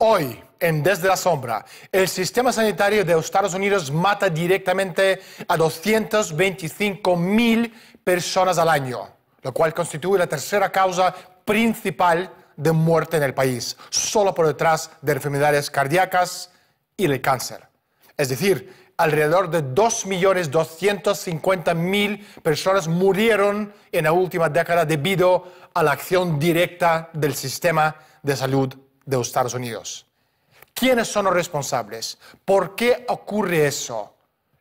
Hoy, en Desde la Sombra, el sistema sanitario de Estados Unidos mata directamente a 225.000 personas al año, lo cual constituye la tercera causa principal de muerte en el país, solo por detrás de enfermedades cardíacas y el cáncer. Es decir, alrededor de 2.250.000 personas murieron en la última década debido a la acción directa del sistema de salud de Estados Unidos. ¿Quiénes son los responsables? ¿Por qué ocurre eso?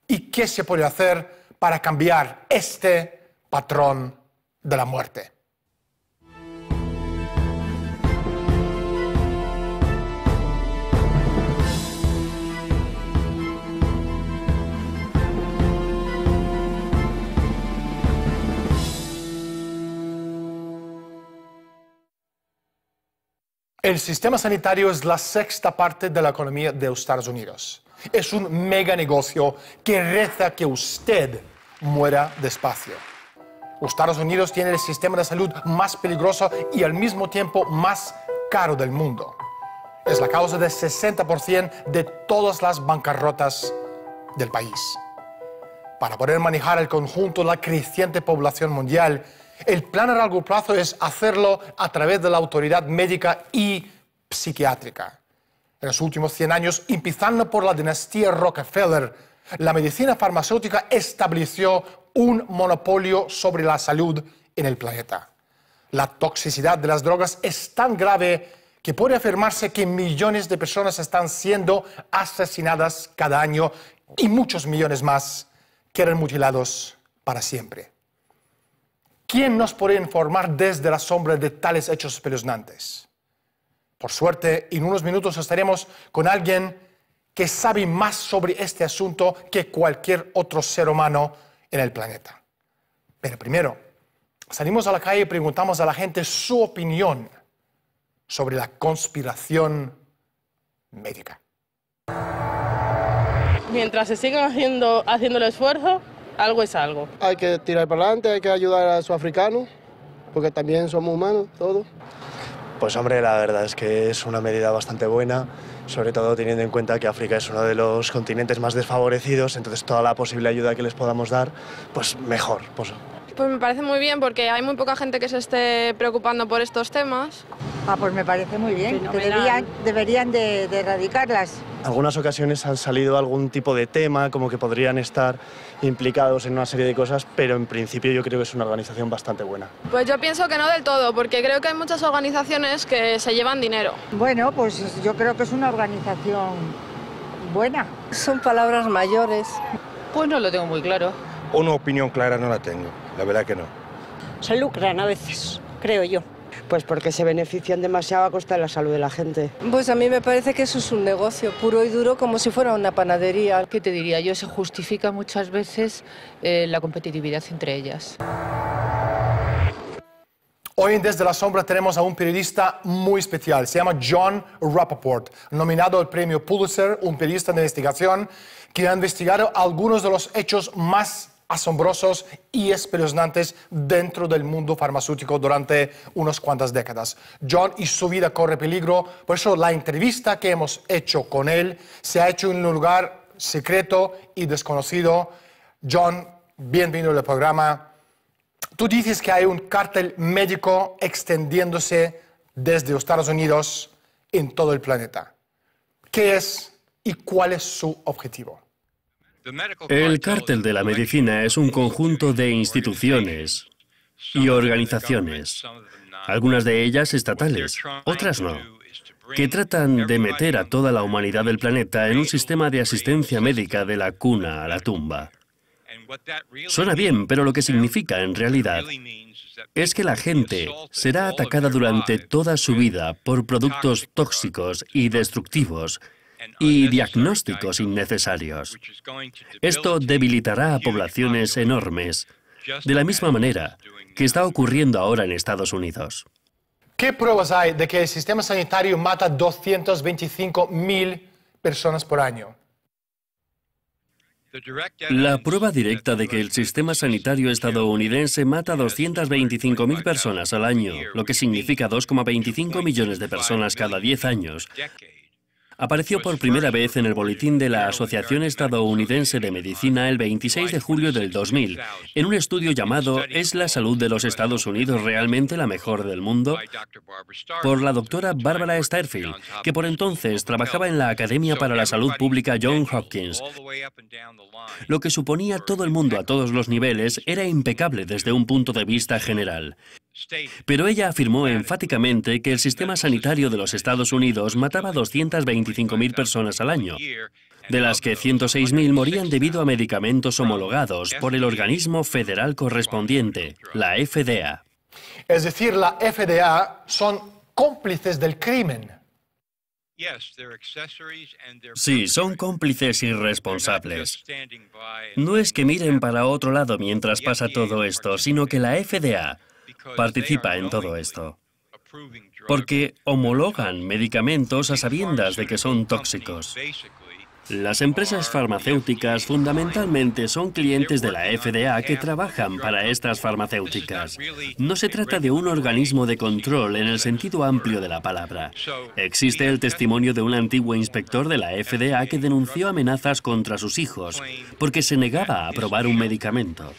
¿Y qué se puede hacer para cambiar este patrón de la muerte? El sistema sanitario es la sexta parte de la economía de Estados Unidos. Es un mega negocio que reza que usted muera despacio. Estados Unidos tiene el sistema de salud más peligroso y al mismo tiempo más caro del mundo. Es la causa del 60% de todas las bancarrotas del país. Para poder manejar el conjunto de la creciente población mundial, el plan a largo plazo es hacerlo a través de la autoridad médica y psiquiátrica. En los últimos 100 años, empezando por la dinastía Rockefeller, la medicina farmacéutica estableció un monopolio sobre la salud en el planeta. La toxicidad de las drogas es tan grave que puede afirmarse que millones de personas están siendo asesinadas cada año y muchos millones más quedan mutilados para siempre. ¿Quién nos puede informar desde la sombra de tales hechos espeluznantes? Por suerte, en unos minutos estaremos con alguien que sabe más sobre este asunto que cualquier otro ser humano en el planeta. Pero primero, salimos a la calle y preguntamos a la gente su opinión sobre la conspiración médica. Mientras se sigan haciendo el esfuerzo, algo es algo. Hay que tirar para adelante, hay que ayudar a los africanos, porque también somos humanos todos. Pues hombre, la verdad es que es una medida bastante buena, sobre todo teniendo en cuenta que África es uno de los continentes más desfavorecidos, entonces toda la posible ayuda que les podamos dar, pues mejor. Pues me parece muy bien porque hay muy poca gente que se esté preocupando por estos temas. Pues me parece muy bien. Deberían de erradicarlas. En algunas ocasiones han salido algún tipo de tema, como que podrían estar implicados en una serie de cosas, pero en principio yo creo que es una organización bastante buena. Pues yo pienso que no del todo, porque creo que hay muchas organizaciones que se llevan dinero. Bueno, pues yo creo que es una organización buena. Son palabras mayores. Pues no lo tengo muy claro. Una opinión clara no la tengo, la verdad que no. Se lucran a veces, creo yo. Pues porque se benefician demasiado a costa de la salud de la gente. Pues a mí me parece que eso es un negocio puro y duro, como si fuera una panadería. ¿Qué te diría yo? Se justifica muchas veces la competitividad entre ellas. Hoy en Desde la Sombra tenemos a un periodista muy especial. Se llama Jon Rappoport, nominado al premio Pulitzer, un periodista de investigación que ha investigado algunos de los hechos más asombrosos y espeluznantes dentro del mundo farmacéutico durante unas cuantas décadas. Jon y su vida corre peligro, por eso la entrevista que hemos hecho con él se ha hecho en un lugar secreto y desconocido. Jon, bienvenido al programa. Tú dices que hay un cártel médico extendiéndose desde Estados Unidos en todo el planeta. ¿Qué es y cuál es su objetivo? El cártel de la medicina es un conjunto de instituciones y organizaciones, algunas de ellas estatales, otras no, que tratan de meter a toda la humanidad del planeta en un sistema de asistencia médica de la cuna a la tumba. Suena bien, pero lo que significa en realidad es que la gente será atacada durante toda su vida por productos tóxicos y destructivos y diagnósticos innecesarios. Esto debilitará a poblaciones enormes, de la misma manera que está ocurriendo ahora en Estados Unidos. ¿Qué pruebas hay de que el sistema sanitario mata 225.000 personas por año? La prueba directa de que el sistema sanitario estadounidense mata a 225.000 personas al año, lo que significa 2,25 millones de personas cada 10 años, Apareció por primera vez en el boletín de la Asociación Estadounidense de Medicina el 26 de julio del 2000, en un estudio llamado ¿Es la salud de los Estados Unidos realmente la mejor del mundo?, por la doctora Barbara Stairfield, que por entonces trabajaba en la Academia para la Salud Pública Johns Hopkins. Lo que suponía todo el mundo a todos los niveles era impecable desde un punto de vista general. Pero ella afirmó enfáticamente que el sistema sanitario de los Estados Unidos mataba a 225.000 personas al año, de las que 106.000 morían debido a medicamentos homologados por el organismo federal correspondiente, la FDA. Es decir, la FDA son cómplices del crimen. Sí, son cómplices y responsables. No es que miren para otro lado mientras pasa todo esto, sino que la FDA participa en todo esto, porque homologan medicamentos a sabiendas de que son tóxicos. Las empresas farmacéuticas fundamentalmente son clientes de la FDA que trabajan para estas farmacéuticas. No se trata de un organismo de control en el sentido amplio de la palabra. Existe el testimonio de un antiguo inspector de la FDA que denunció amenazas contra sus hijos porque se negaba a aprobar un medicamento.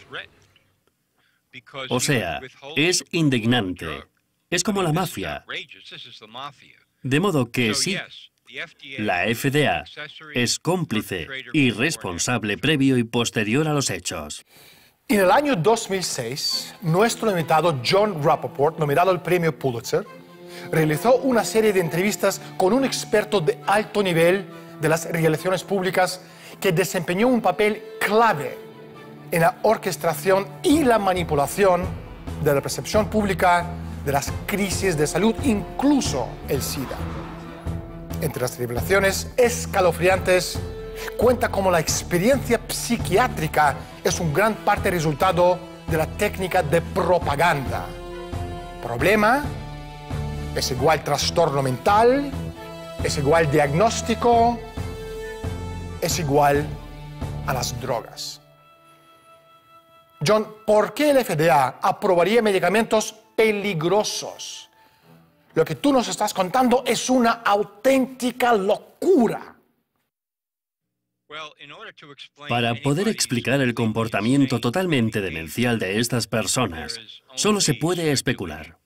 O sea, es indignante. Es como la mafia. De modo que sí, la FDA es cómplice y responsable previo y posterior a los hechos. En el año 2006, nuestro invitado Jon Rappoport, nominado al premio Pulitzer, realizó una serie de entrevistas con un experto de alto nivel de las relaciones públicas que desempeñó un papel clave en la orquestación y la manipulación de la percepción pública de las crisis de salud, incluso el SIDA. Entre las revelaciones escalofriantes, cuenta cómo la experiencia psiquiátrica es un gran parte resultado de la técnica de propaganda. Problema es igual trastorno mental, es igual diagnóstico, es igual a las drogas. Jon, ¿por qué el FDA aprobaría medicamentos peligrosos? Lo que tú nos estás contando es una auténtica locura. Para poder explicar el comportamiento totalmente demencial de estas personas, solo se puede especular.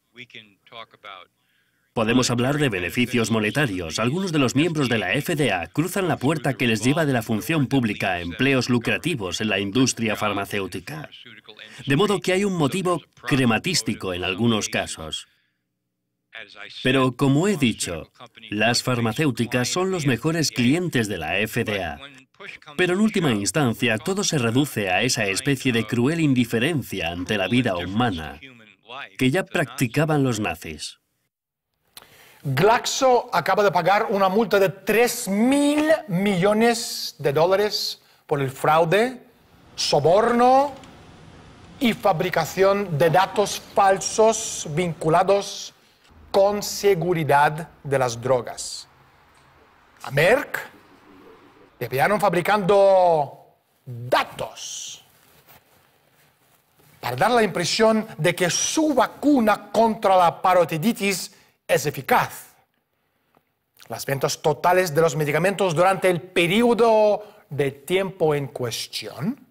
Podemos hablar de beneficios monetarios. Algunos de los miembros de la FDA cruzan la puerta que les lleva de la función pública a empleos lucrativos en la industria farmacéutica. De modo que hay un motivo crematístico en algunos casos. Pero, como he dicho, las farmacéuticas son los mejores clientes de la FDA. Pero en última instancia, todo se reduce a esa especie de cruel indiferencia ante la vida humana que ya practicaban los nazis. Glaxo acaba de pagar una multa de $3.000 millones por el fraude, soborno y fabricación de datos falsos vinculados con seguridad de las drogas. A Merck le pillaron fabricando datos para dar la impresión de que su vacuna contra la parotiditis es eficaz. Las ventas totales de los medicamentos durante el periodo de tiempo en cuestión,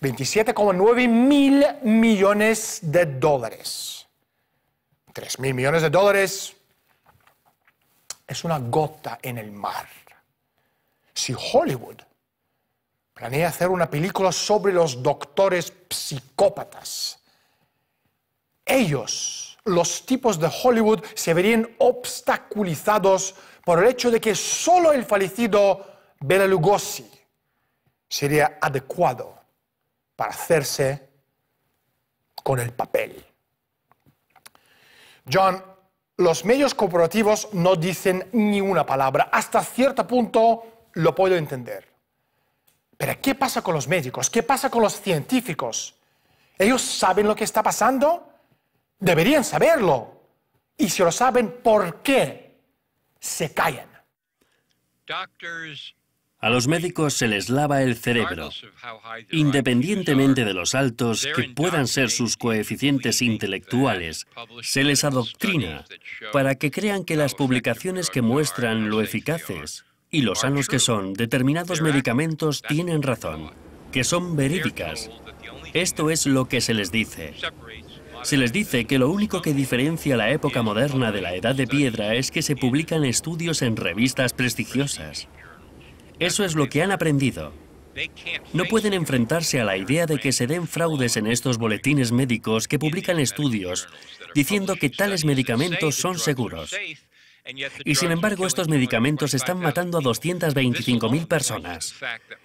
$27,9 mil millones. $3.000 millones es una gota en el mar. Si Hollywood planea hacer una película sobre los doctores psicópatas, ellos, los tipos de Hollywood, se verían obstaculizados por el hecho de que solo el fallecido Bela Lugosi sería adecuado para hacerse con el papel. Jon, los medios corporativos no dicen ni una palabra. Hasta cierto punto lo puedo entender. Pero ¿qué pasa con los médicos? ¿Qué pasa con los científicos? ¿Ellos saben lo que está pasando? Deberían saberlo. Y si lo saben, ¿por qué se callan? A los médicos se les lava el cerebro, independientemente de los altos que puedan ser sus coeficientes intelectuales, se les adoctrina para que crean que las publicaciones que muestran lo eficaces y lo sanos que son determinados medicamentos tienen razón, que son verídicas. Esto es lo que se les dice. Se les dice que lo único que diferencia la época moderna de la Edad de Piedra es que se publican estudios en revistas prestigiosas. Eso es lo que han aprendido. No pueden enfrentarse a la idea de que se den fraudes en estos boletines médicos que publican estudios diciendo que tales medicamentos son seguros. Y sin embargo, estos medicamentos están matando a 225.000 personas.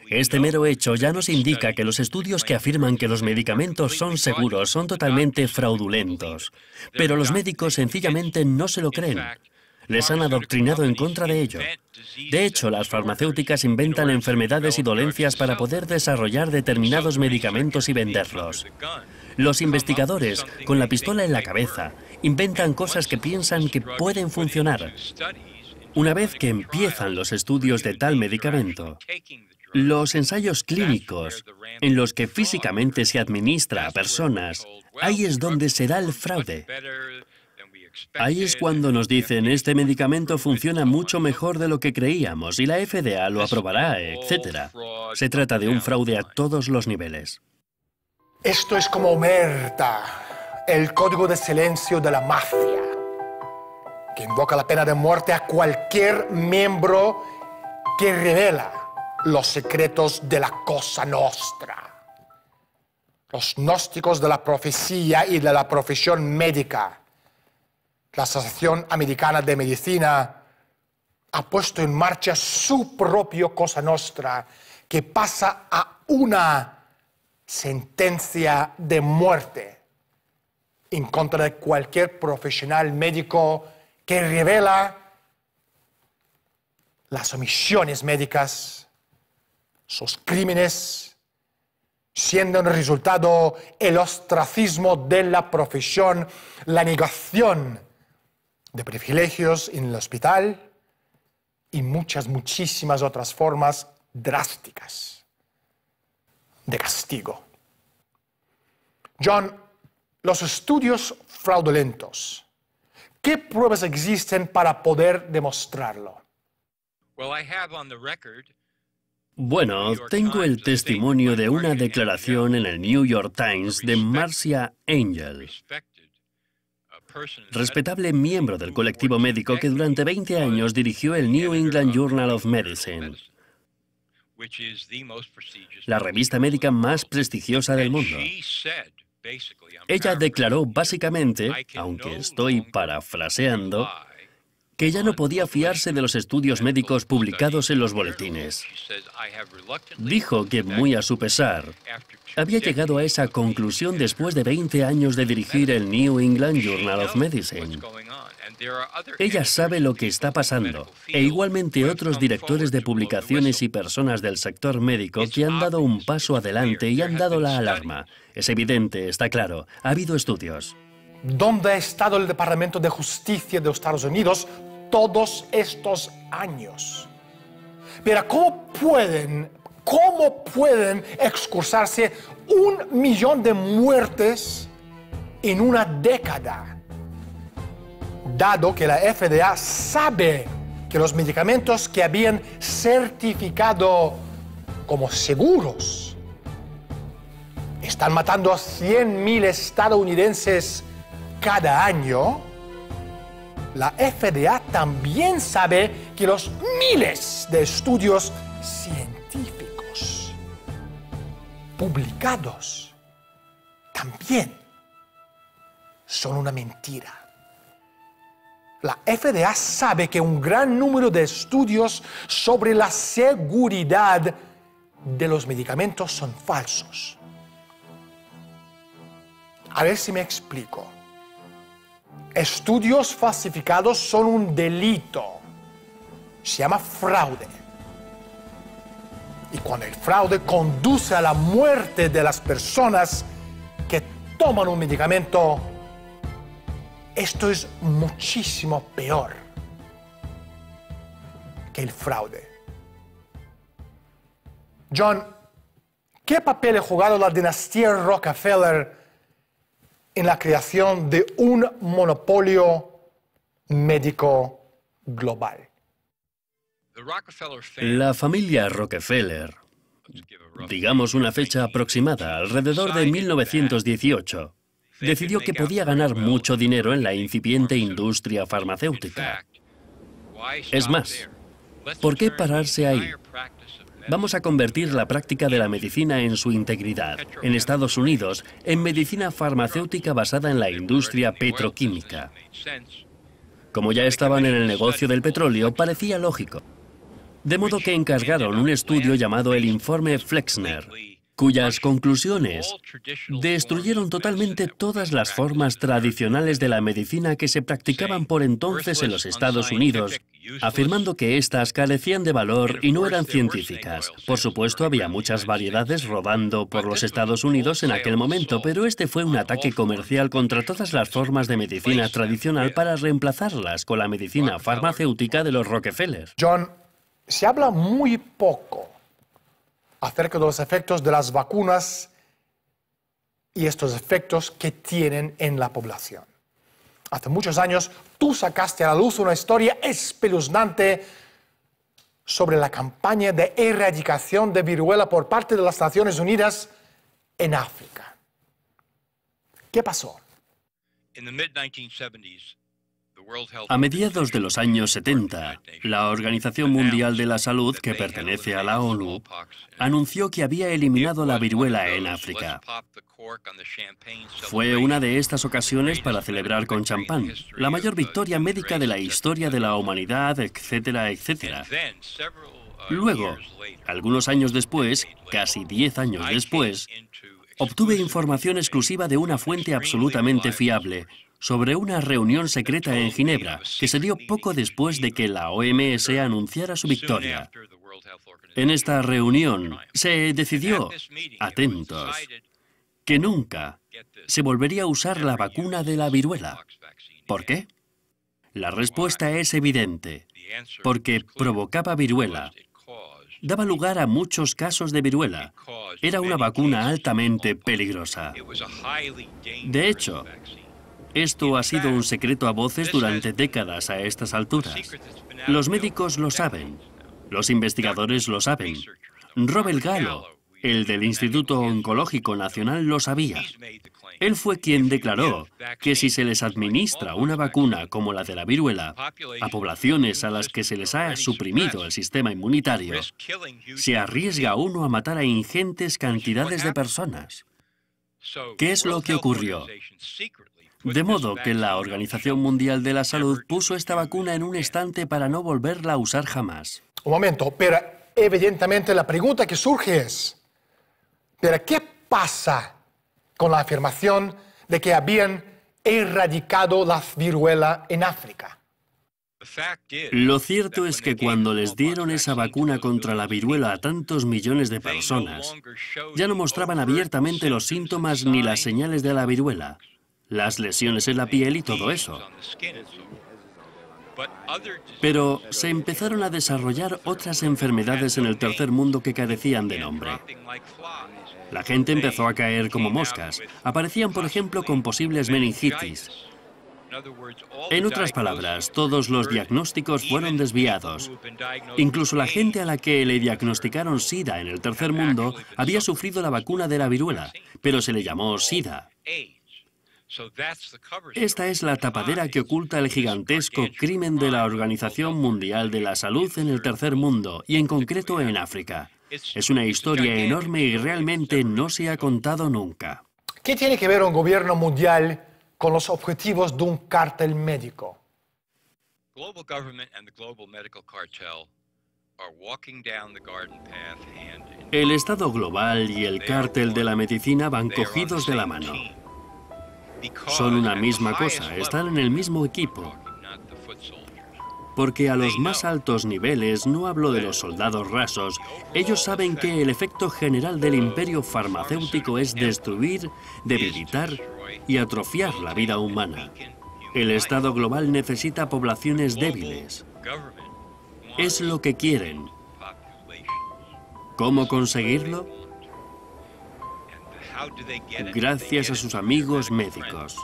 Este mero hecho ya nos indica que los estudios que afirman que los medicamentos son seguros son totalmente fraudulentos. Pero los médicos sencillamente no se lo creen. Les han adoctrinado en contra de ello. De hecho, las farmacéuticas inventan enfermedades y dolencias para poder desarrollar determinados medicamentos y venderlos. Los investigadores, con la pistola en la cabeza, inventan cosas que piensan que pueden funcionar. Una vez que empiezan los estudios de tal medicamento, los ensayos clínicos, en los que físicamente se administra a personas, ahí es donde se da el fraude. Ahí es cuando nos dicen, este medicamento funciona mucho mejor de lo que creíamos y la FDA lo aprobará, etc. Se trata de un fraude a todos los niveles. Esto es como omerta, el código de silencio de la mafia, que invoca la pena de muerte a cualquier miembro que revela los secretos de la Cosa Nostra. Los gnósticos de la profecía y de la profesión médica. La Asociación Americana de Medicina ha puesto en marcha su propio Cosa Nostra, que pasa a una sentencia de muerte en contra de cualquier profesional médico que revela las omisiones médicas, sus crímenes, siendo el resultado el ostracismo de la profesión, la negación de privilegios en el hospital y muchísimas otras formas drásticas de castigo. John, los estudios fraudulentos, ¿qué pruebas existen para poder demostrarlo? Bueno, tengo el testimonio de una declaración en el New York Times de Marcia Angel, respetable miembro del colectivo médico que durante 20 años dirigió el New England Journal of Medicine, la revista médica más prestigiosa del mundo. Ella declaró básicamente, aunque estoy parafraseando, que ya no podía fiarse de los estudios médicos publicados en los boletines. Dijo que, muy a su pesar, había llegado a esa conclusión después de 20 años de dirigir el New England Journal of Medicine. Ella sabe lo que está pasando, e igualmente otros directores de publicaciones y personas del sector médico que han dado un paso adelante y han dado la alarma. Es evidente, está claro, ha habido estudios. ¿Dónde ha estado el Departamento de Justicia de los Estados Unidos todos estos años? Pero ¿cómo pueden excusarse 1 millón de muertes en una década? Dado que la FDA sabe que los medicamentos que habían certificado como seguros están matando a 100.000 estadounidenses cada año, la FDA también sabe que los miles de estudios científicos publicados también son una mentira. La FDA sabe que un gran número de estudios sobre la seguridad de los medicamentos son falsos. A ver si me explico. Estudios falsificados son un delito. Se llama fraude. Y cuando el fraude conduce a la muerte de las personas que toman un medicamento, esto es muchísimo peor que el fraude. John, ¿qué papel ha jugado la dinastía Rockefeller en la creación de un monopolio médico global? La familia Rockefeller, digamos una fecha aproximada, alrededor de 1918, decidió que podía ganar mucho dinero en la incipiente industria farmacéutica. Es más, ¿por qué pararse ahí? Vamos a convertir la práctica de la medicina en su integridad, en Estados Unidos, en medicina farmacéutica basada en la industria petroquímica. Como ya estaban en el negocio del petróleo, parecía lógico. De modo que encargaron un estudio llamado el Informe Flexner, cuyas conclusiones destruyeron totalmente todas las formas tradicionales de la medicina que se practicaban por entonces en los Estados Unidos, afirmando que éstas carecían de valor y no eran científicas. Por supuesto, había muchas variedades rodando por los Estados Unidos en aquel momento, pero este fue un ataque comercial contra todas las formas de medicina tradicional para reemplazarlas con la medicina farmacéutica de los Rockefeller. John, se habla muy poco acerca de los efectos de las vacunas y estos efectos que tienen en la población. Hace muchos años tú sacaste a la luz una historia espeluznante sobre la campaña de erradicación de viruela por parte de las Naciones Unidas en África. ¿Qué pasó? A mediados de los años 70, la Organización Mundial de la Salud, que pertenece a la ONU, anunció que había eliminado la viruela en África. Fue una de estas ocasiones para celebrar con champán, la mayor victoria médica de la historia de la humanidad, etcétera, etcétera. Luego, algunos años después, casi 10 años después, obtuve información exclusiva de una fuente absolutamente fiable sobre una reunión secreta en Ginebra, que se dio poco después de que la OMS anunciara su victoria. En esta reunión se decidió, atentos, que nunca se volvería a usar la vacuna de la viruela. ¿Por qué? La respuesta es evidente, porque provocaba viruela. Daba lugar a muchos casos de viruela. Era una vacuna altamente peligrosa. De hecho, esto ha sido un secreto a voces durante décadas a estas alturas. Los médicos lo saben, los investigadores lo saben. Robert Gallo, el del Instituto Oncológico Nacional, lo sabía. Él fue quien declaró que si se les administra una vacuna como la de la viruela a poblaciones a las que se les ha suprimido el sistema inmunitario, se arriesga uno a matar a ingentes cantidades de personas. ¿Qué es lo que ocurrió? De modo que la Organización Mundial de la Salud puso esta vacuna en un estante para no volverla a usar jamás. Un momento, pero evidentemente la pregunta que surge es, ¿pero qué pasa con la afirmación de que habían erradicado la viruela en África? Lo cierto es que cuando les dieron esa vacuna contra la viruela a tantos millones de personas, ya no mostraban abiertamente los síntomas ni las señales de la viruela, las lesiones en la piel y todo eso. Pero se empezaron a desarrollar otras enfermedades en el tercer mundo que carecían de nombre. La gente empezó a caer como moscas. Aparecían, por ejemplo, con posibles meningitis. En otras palabras, todos los diagnósticos fueron desviados. Incluso la gente a la que le diagnosticaron SIDA en el tercer mundo había sufrido la vacuna de la viruela, pero se le llamó SIDA. Esta es la tapadera que oculta el gigantesco crimen de la Organización Mundial de la Salud en el tercer mundo, y en concreto en África. Es una historia enorme y realmente no se ha contado nunca. ¿Qué tiene que ver un gobierno mundial con los objetivos de un cártel médico? El Estado global y el cártel de la medicina van cogidos de la mano. Son una misma cosa, están en el mismo equipo. Porque a los más altos niveles, no hablo de los soldados rasos, ellos saben que el efecto general del imperio farmacéutico es destruir, debilitar y atrofiar la vida humana. El Estado global necesita poblaciones débiles. Es lo que quieren. ¿Cómo conseguirlo? Gracias a sus amigos médicos.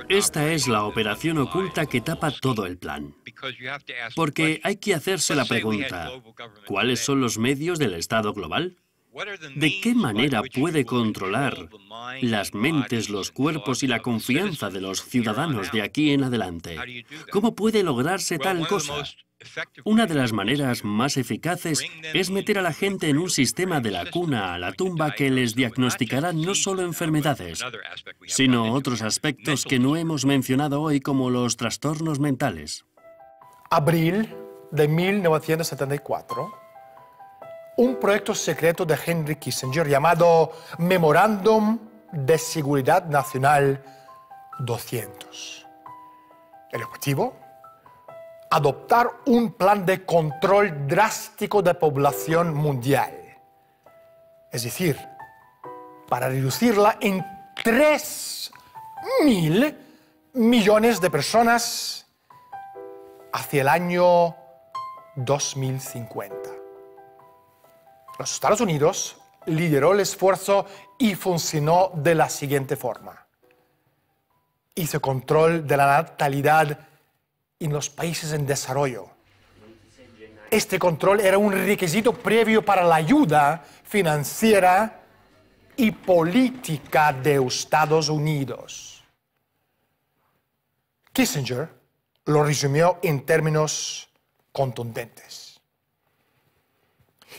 Esta es la operación oculta que tapa todo el plan. Porque hay que hacerse la pregunta, ¿cuáles son los medios del Estado global? ¿De qué manera puede controlar las mentes, los cuerpos y la confianza de los ciudadanos de aquí en adelante? ¿Cómo puede lograrse tal cosa? Una de las maneras más eficaces es meter a la gente en un sistema de la cuna a la tumba que les diagnosticará no solo enfermedades, sino otros aspectos que no hemos mencionado hoy, como los trastornos mentales. Abril de 1974. Un proyecto secreto de Henry Kissinger llamado Memorándum de Seguridad Nacional 200. El objetivo: adoptar un plan de control drástico de población mundial. Es decir, para reducirla en 3.000 millones de personas hacia el año 2050. Los Estados Unidos lideró el esfuerzo y funcionó de la siguiente forma. Hizo control de la natalidad en los países en desarrollo. Este control era un requisito previo para la ayuda financiera y política de Estados Unidos. Kissinger lo resumió en términos contundentes.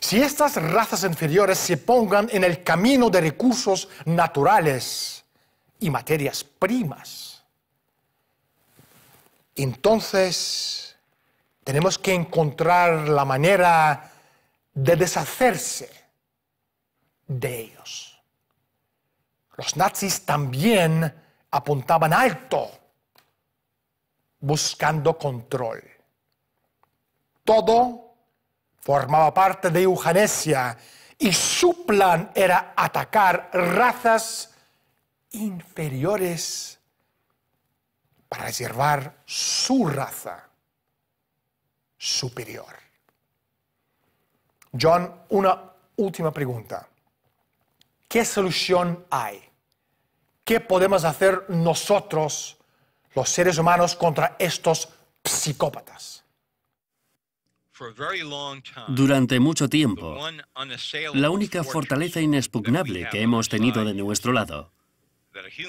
Si estas razas inferiores se pongan en el camino de recursos naturales y materias primas, entonces tenemos que encontrar la manera de deshacerse de ellos. Los nazis también apuntaban alto, buscando control. Todo formaba parte de eugenesia y su plan era atacar razas inferiores para reservar su raza superior. John, una última pregunta. ¿Qué solución hay? ¿Qué podemos hacer nosotros, los seres humanos, contra estos psicópatas? Durante mucho tiempo, la única fortaleza inexpugnable que hemos tenido de nuestro lado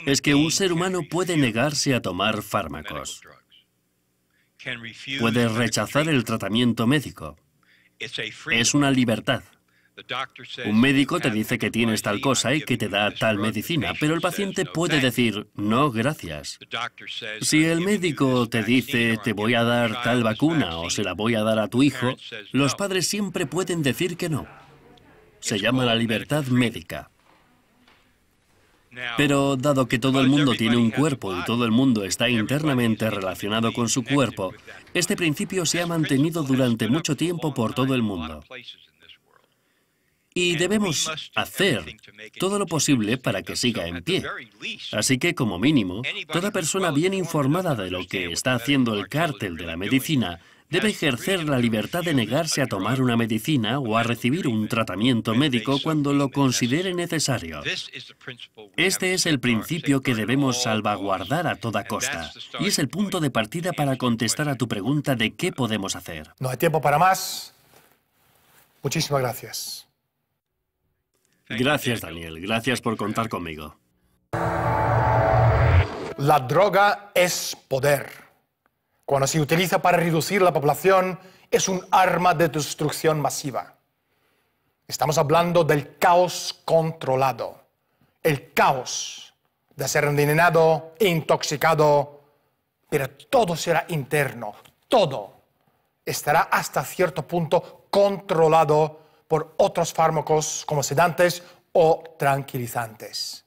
es que un ser humano puede negarse a tomar fármacos, puede rechazar el tratamiento médico. Es una libertad. Un médico te dice que tienes tal cosa y que te da tal medicina, pero el paciente puede decir, no, gracias. Si el médico te dice, te voy a dar tal vacuna o se la voy a dar a tu hijo, los padres siempre pueden decir que no. Se llama la libertad médica. Pero dado que todo el mundo tiene un cuerpo y todo el mundo está internamente relacionado con su cuerpo, este principio se ha mantenido durante mucho tiempo por todo el mundo. Y debemos hacer todo lo posible para que siga en pie. Así que, como mínimo, toda persona bien informada de lo que está haciendo el cártel de la medicina debe ejercer la libertad de negarse a tomar una medicina o a recibir un tratamiento médico cuando lo considere necesario. Este es el principio que debemos salvaguardar a toda costa. Y es el punto de partida para contestar a tu pregunta de qué podemos hacer. No hay tiempo para más. Muchísimas gracias. Gracias, Daniel. Gracias por contar conmigo. La droga es poder. Cuando se utiliza para reducir la población, es un arma de destrucción masiva. Estamos hablando del caos controlado. El caos de ser envenenado e intoxicado, pero todo será interno. Todo estará hasta cierto punto controlado por otros fármacos como sedantes o tranquilizantes.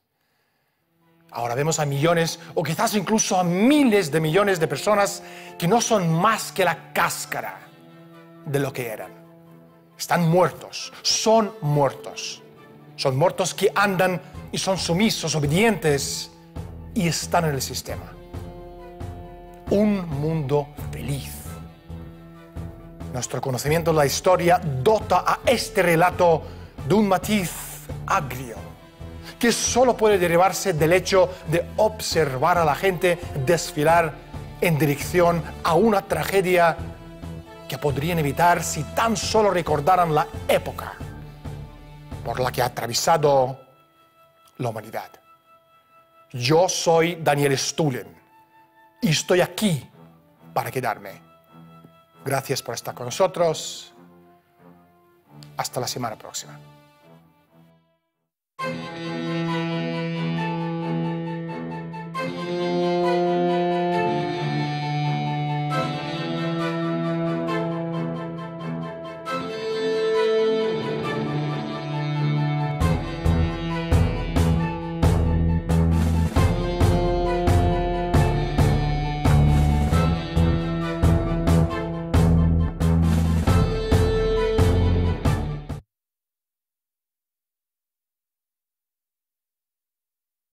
Ahora vemos a millones o quizás incluso a miles de millones de personas que no son más que la cáscara de lo que eran. Están muertos, son muertos. Son muertos que andan y son sumisos, obedientes y están en el sistema. Un mundo feliz. Nuestro conocimiento de la historia dota a este relato de un matiz agrio, que solo puede derivarse del hecho de observar a la gente desfilar en dirección a una tragedia que podrían evitar si tan solo recordaran la época por la que ha atravesado la humanidad. Yo soy Daniel Stulin y estoy aquí para quedarme. Gracias por estar con nosotros. Hasta la semana próxima.